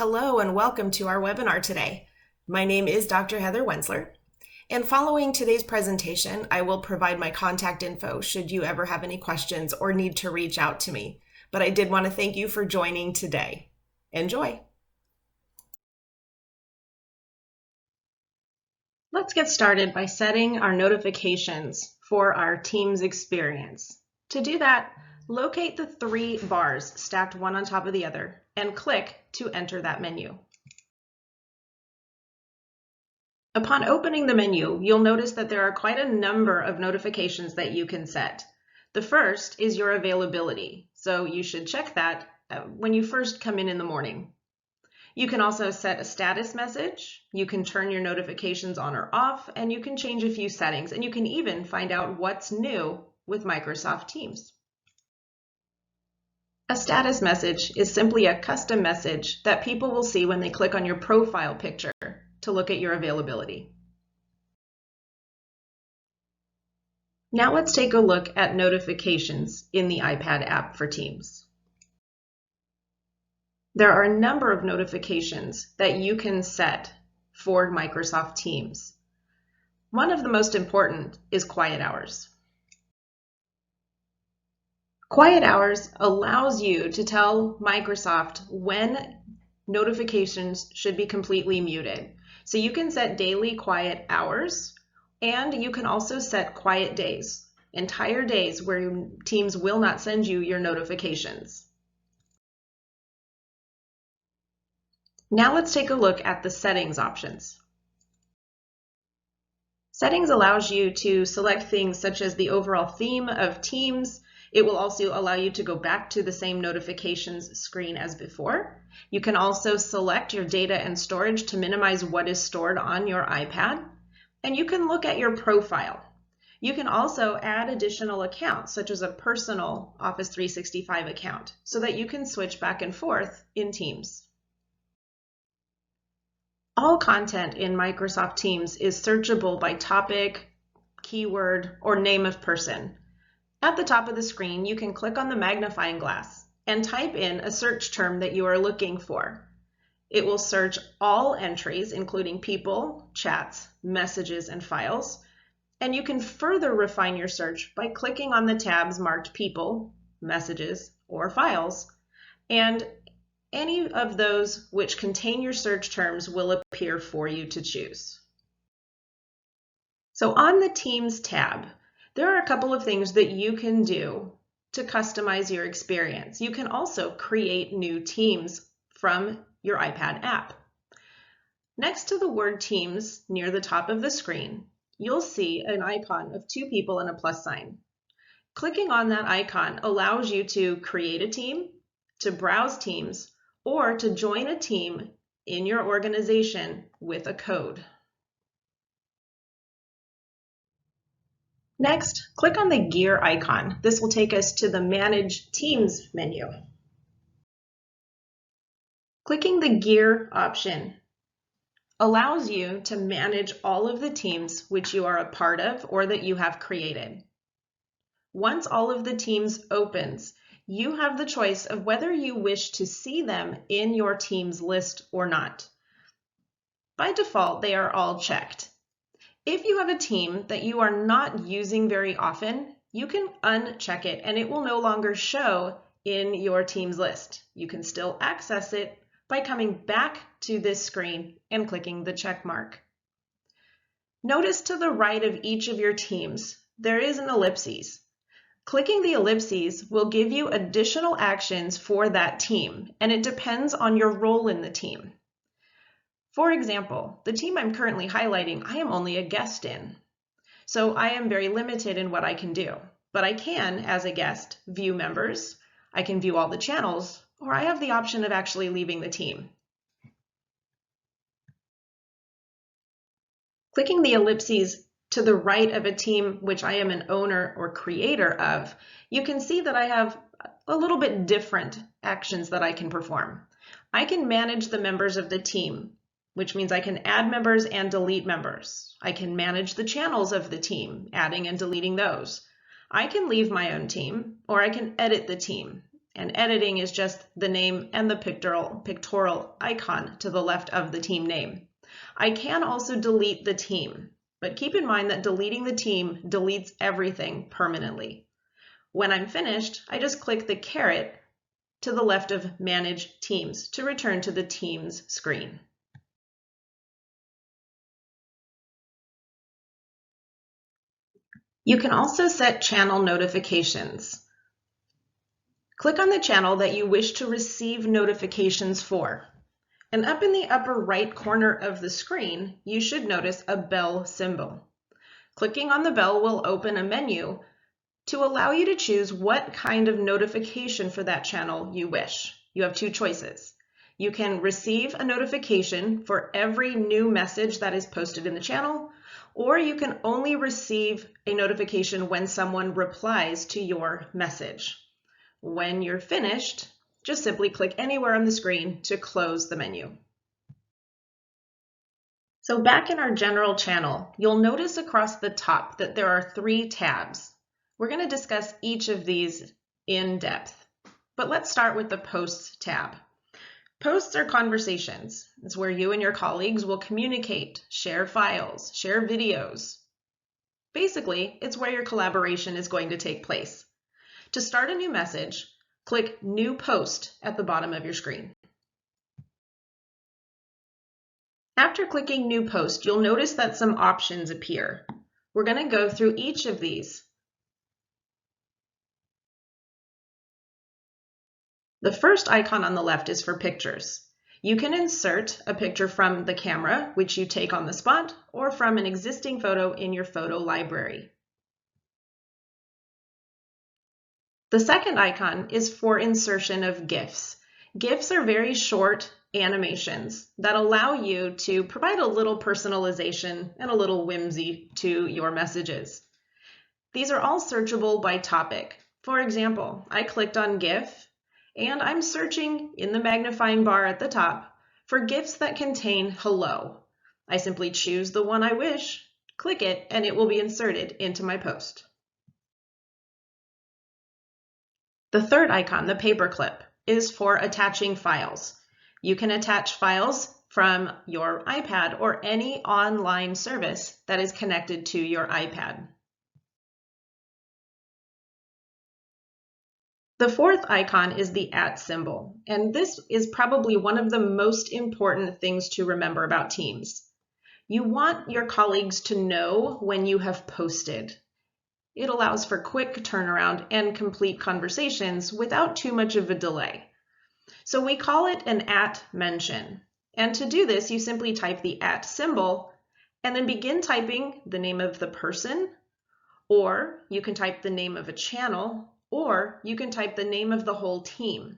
Hello and welcome to our webinar today. My name is Dr. Heather Wensler, and following today's presentation, I will provide my contact info should you ever have any questions or need to reach out to me. But I did want to thank you for joining today. Enjoy. Let's get started by setting our notifications for our Teams experience. To do that, locate the three bars stacked one on top of the other and click to enter that menu. Upon opening the menu, you'll notice that there are quite a number of notifications that you can set. The first is your availability, so you should check that when you first come in the morning. You can also set a status message, you can turn your notifications on or off, and you can change a few settings, and you can even find out what's new with Microsoft Teams. A status message is simply a custom message that people will see when they click on your profile picture to look at your availability. Now let's take a look at notifications in the iPad app for Teams. There are a number of notifications that you can set for Microsoft Teams. One of the most important is quiet hours. Quiet hours allows you to tell Microsoft when notifications should be completely muted. So you can set daily quiet hours, and you can also set quiet days, entire days where Teams will not send you your notifications. Now let's take a look at the settings options. Settings allows you to select things such as the overall theme of Teams. It will also allow you to go back to the same notifications screen as before. You can also select your data and storage to minimize what is stored on your iPad. And you can look at your profile. You can also add additional accounts, such as a personal Office 365 account, so that you can switch back and forth in Teams. All content in Microsoft Teams is searchable by topic, keyword, or name of person. At the top of the screen, you can click on the magnifying glass and type in a search term that you are looking for. It will search all entries, including people, chats, messages, and files. And you can further refine your search by clicking on the tabs marked people, messages, or files. And any of those which contain your search terms will appear for you to choose. So on the Teams tab, there are a couple of things that you can do to customize your experience. You can also create new teams from your iPad app. Next to the word Teams near the top of the screen, you'll see an icon of two people and a plus sign. Clicking on that icon allows you to create a team, to browse teams, or to join a team in your organization with a code. Next, click on the gear icon. This will take us to the Manage Teams menu. Clicking the gear option allows you to manage all of the teams which you are a part of or that you have created. Once all of the teams opens, you have the choice of whether you wish to see them in your teams list or not. By default, they are all checked. If you have a team that you are not using very often, you can uncheck it and it will no longer show in your teams list. You can still access it by coming back to this screen and clicking the check mark. Notice to the right of each of your teams, there is an ellipses. Clicking the ellipses will give you additional actions for that team, and it depends on your role in the team. For example, the team I'm currently highlighting, I am only a guest in. So I am very limited in what I can do, but I can, as a guest, view members, I can view all the channels, or I have the option of actually leaving the team. Clicking the ellipses to the right of a team which I am an owner or creator of, you can see that I have a little bit different actions that I can perform. I can manage the members of the team, which means I can add members and delete members. I can manage the channels of the team, adding and deleting those. I can leave my own team, or I can edit the team. and editing is just the name and the pictorial icon to the left of the team name. I can also delete the team, but keep in mind that deleting the team deletes everything permanently. When I'm finished, I just click the caret to the left of Manage Teams to return to the Teams screen. You can also set channel notifications. Click on the channel that you wish to receive notifications for. And up in the upper right corner of the screen, you should notice a bell symbol. Clicking on the bell will open a menu to allow you to choose what kind of notification for that channel you wish. You have two choices. You can receive a notification for every new message that is posted in the channel, or you can only receive a notification when someone replies to your message. When you're finished, just simply click anywhere on the screen to close the menu. So back in our general channel, you'll notice across the top that there are 3 tabs. We're going to discuss each of these in depth, but let's start with the Posts tab. Posts are conversations. It's where you and your colleagues will communicate, share files, share videos. Basically, it's where your collaboration is going to take place. To start a new message, click New Post at the bottom of your screen. After clicking New Post, you'll notice that some options appear. We're going to go through each of these. The first icon on the left is for pictures. You can insert a picture from the camera, which you take on the spot, or from an existing photo in your photo library. The second icon is for insertion of GIFs. GIFs are very short animations that allow you to provide a little personalization and a little whimsy to your messages. These are all searchable by topic. For example, I clicked on GIF and I'm searching in the magnifying bar at the top for GIFs that contain hello. I simply choose the one I wish, click it, and it will be inserted into my post. The third icon, the paperclip, is for attaching files. You can attach files from your iPad or any online service that is connected to your iPad. The fourth icon is the @ symbol, and this is probably one of the most important things to remember about Teams. You want your colleagues to know when you have posted. It allows for quick turnaround and complete conversations without too much of a delay. So we call it an @ mention. And to do this, you simply type the @ symbol and then begin typing the name of the person, or you can type the name of a channel, or you can type the name of the whole team.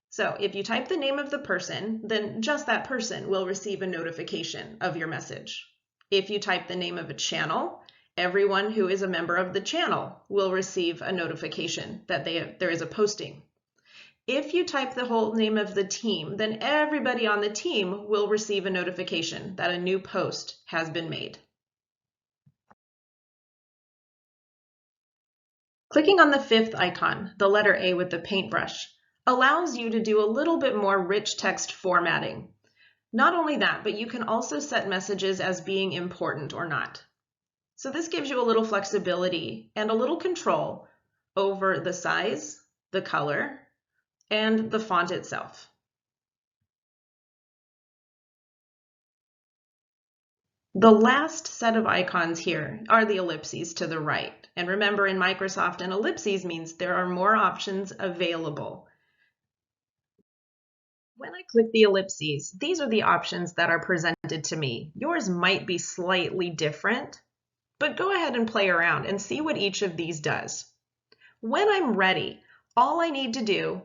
So if you type the name of the person, then just that person will receive a notification of your message. If you type the name of a channel, everyone who is a member of the channel will receive a notification that there is a posting. If you type the whole name of the team, then everybody on the team will receive a notification that a new post has been made. Clicking on the fifth icon, the letter A with the paintbrush, allows you to do a little bit more rich text formatting. Not only that, but you can also set messages as being important or not. So this gives you a little flexibility and a little control over the size, the color, and the font itself. The last set of icons here are the ellipses to the right. And remember, in Microsoft, an ellipses means there are more options available. When I click the ellipses, these are the options that are presented to me. Yours might be slightly different, but go ahead and play around and see what each of these does. When I'm ready, all I need to do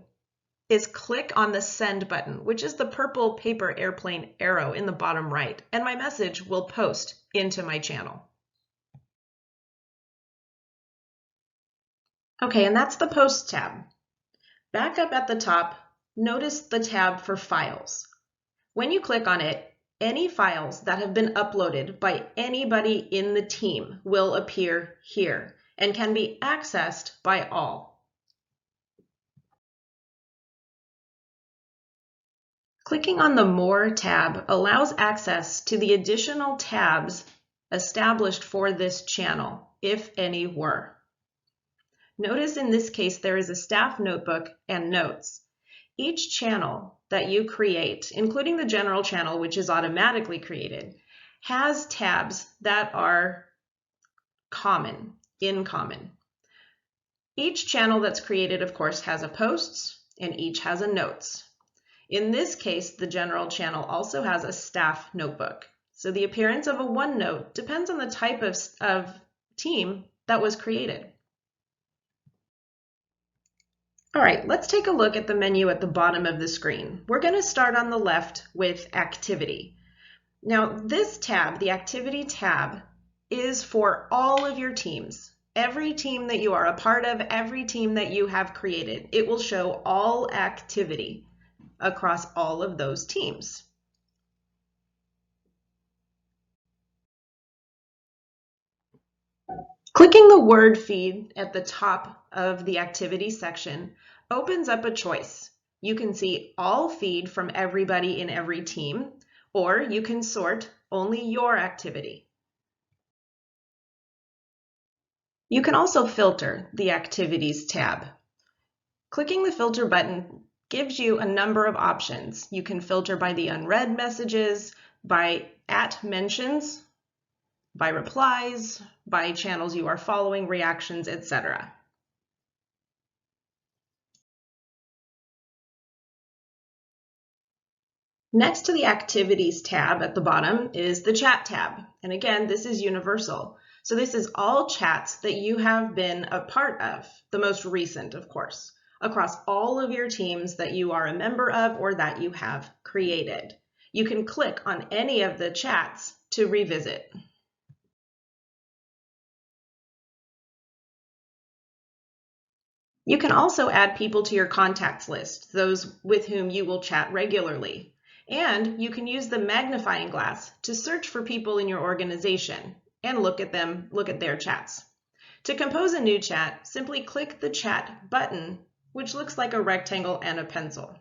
is click on the send button, which is the purple paper airplane arrow in the bottom right, and my message will post into my channel. Okay, and that's the Post tab. Back up at the top, notice the tab for Files. When you click on it, any files that have been uploaded by anybody in the team will appear here and can be accessed by all. Clicking on the More tab allows access to the additional tabs established for this channel, if any were. Notice in this case there is a staff notebook and notes. Each channel that you create, including the general channel, which is automatically created, has tabs that are in common. Each channel that's created, of course, has a posts, and each has a notes. In this case, the general channel also has a staff notebook. So the appearance of a OneNote depends on the type of team that was created. All right, let's take a look at the menu at the bottom of the screen. We're going to start on the left with Activity. Now, this tab, the Activity tab, is for all of your teams. Every team that you are a part of, every team that you have created, it will show all activity across all of those teams. Clicking the word feed at the top of the activity section opens up a choice. You can see all feed from everybody in every team, or you can sort only your activity. You can also filter the Activities tab. Clicking the filter button gives you a number of options. You can filter by the unread messages, by @mentions, by replies, by channels you are following, reactions, etc. Next to the Activities tab at the bottom is the Chat tab. And again, this is universal. So this is all chats that you have been a part of, the most recent, of course, across all of your teams that you are a member of or that you have created. You can click on any of the chats to revisit. You can also add people to your contacts list, those with whom you will chat regularly. And you can use the magnifying glass to search for people in your organization and look at their chats. To compose a new chat, simply click the chat button, which looks like a rectangle and a pencil.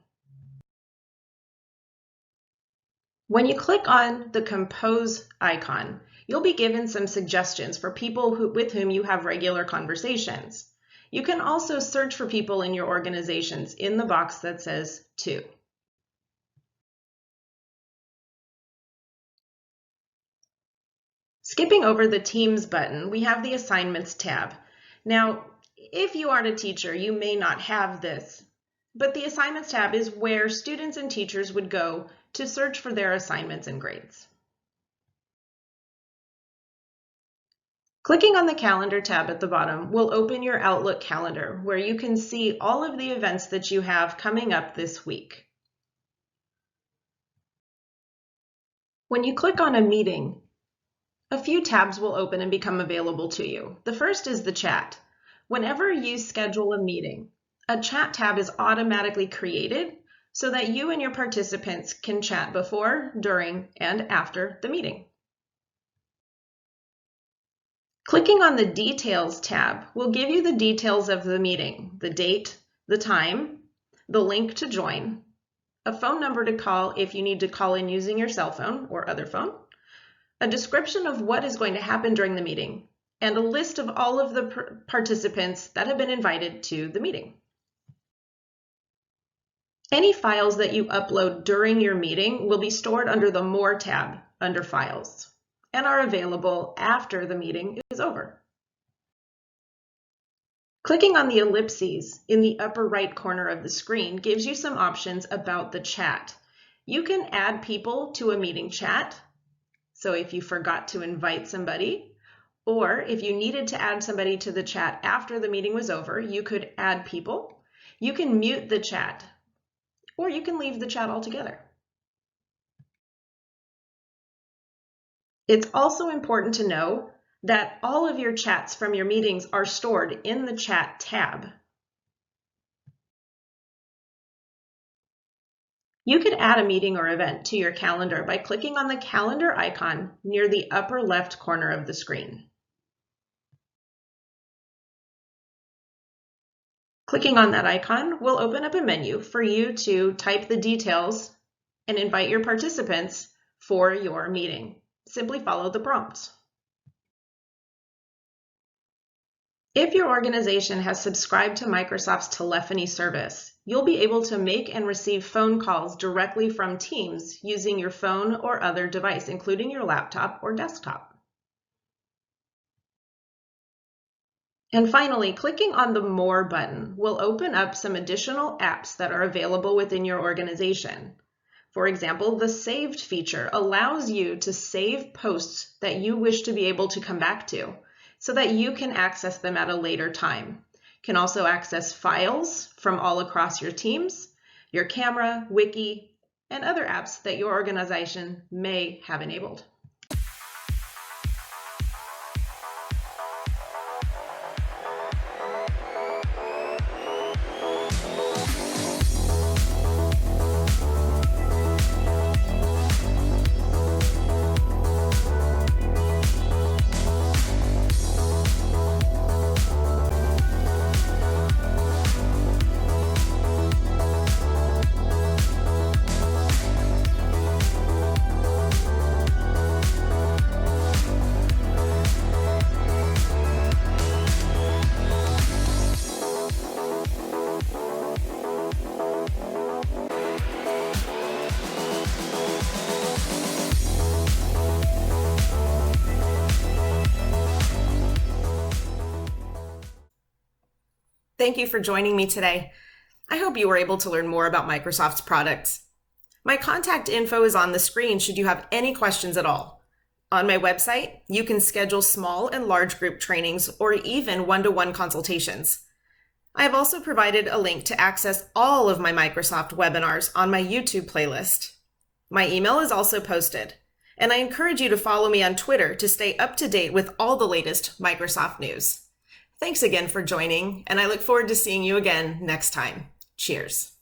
When you click on the compose icon, you'll be given some suggestions for people with whom you have regular conversations. You can also search for people in your organizations in the box that says To. Skipping over the Teams button, we have the Assignments tab. Now, if you aren't a teacher, you may not have this, but the Assignments tab is where students and teachers would go to search for their assignments and grades. Clicking on the Calendar tab at the bottom will open your Outlook calendar, where you can see all of the events that you have coming up this week. When you click on a meeting, a few tabs will open and become available to you. The first is the chat. Whenever you schedule a meeting, a chat tab is automatically created so that you and your participants can chat before, during, and after the meeting. Clicking on the Details tab will give you the details of the meeting, the date, the time, the link to join, a phone number to call if you need to call in using your cell phone or other phone, a description of what is going to happen during the meeting, and a list of all of the participants that have been invited to the meeting. Any files that you upload during your meeting will be stored under the More tab under Files and are available after the meeting is over. Clicking on the ellipses in the upper right corner of the screen gives you some options about the chat. You can add people to a meeting chat. So if you forgot to invite somebody, or if you needed to add somebody to the chat after the meeting was over, you could add people. You can mute the chat, or you can leave the chat altogether. It's also important to know that all of your chats from your meetings are stored in the Chat tab. You could add a meeting or event to your calendar by clicking on the calendar icon near the upper left corner of the screen. Clicking on that icon will open up a menu for you to type the details and invite your participants for your meeting. Simply follow the prompts. If your organization has subscribed to Microsoft's telephony service, you'll be able to make and receive phone calls directly from Teams using your phone or other device, including your laptop or desktop. And finally, clicking on the More button will open up some additional apps that are available within your organization. For example, the Saved feature allows you to save posts that you wish to be able to come back to so that you can access them at a later time. You can also access files from all across your teams, your camera, wiki, and other apps that your organization may have enabled. Thank you for joining me today. I hope you were able to learn more about Microsoft's products. My contact info is on the screen should you have any questions at all. On my website, you can schedule small and large group trainings or even one-to-one consultations. I have also provided a link to access all of my Microsoft webinars on my YouTube playlist. My email is also posted, and I encourage you to follow me on Twitter to stay up to date with all the latest Microsoft news. Thanks again for joining, and I look forward to seeing you again next time. Cheers.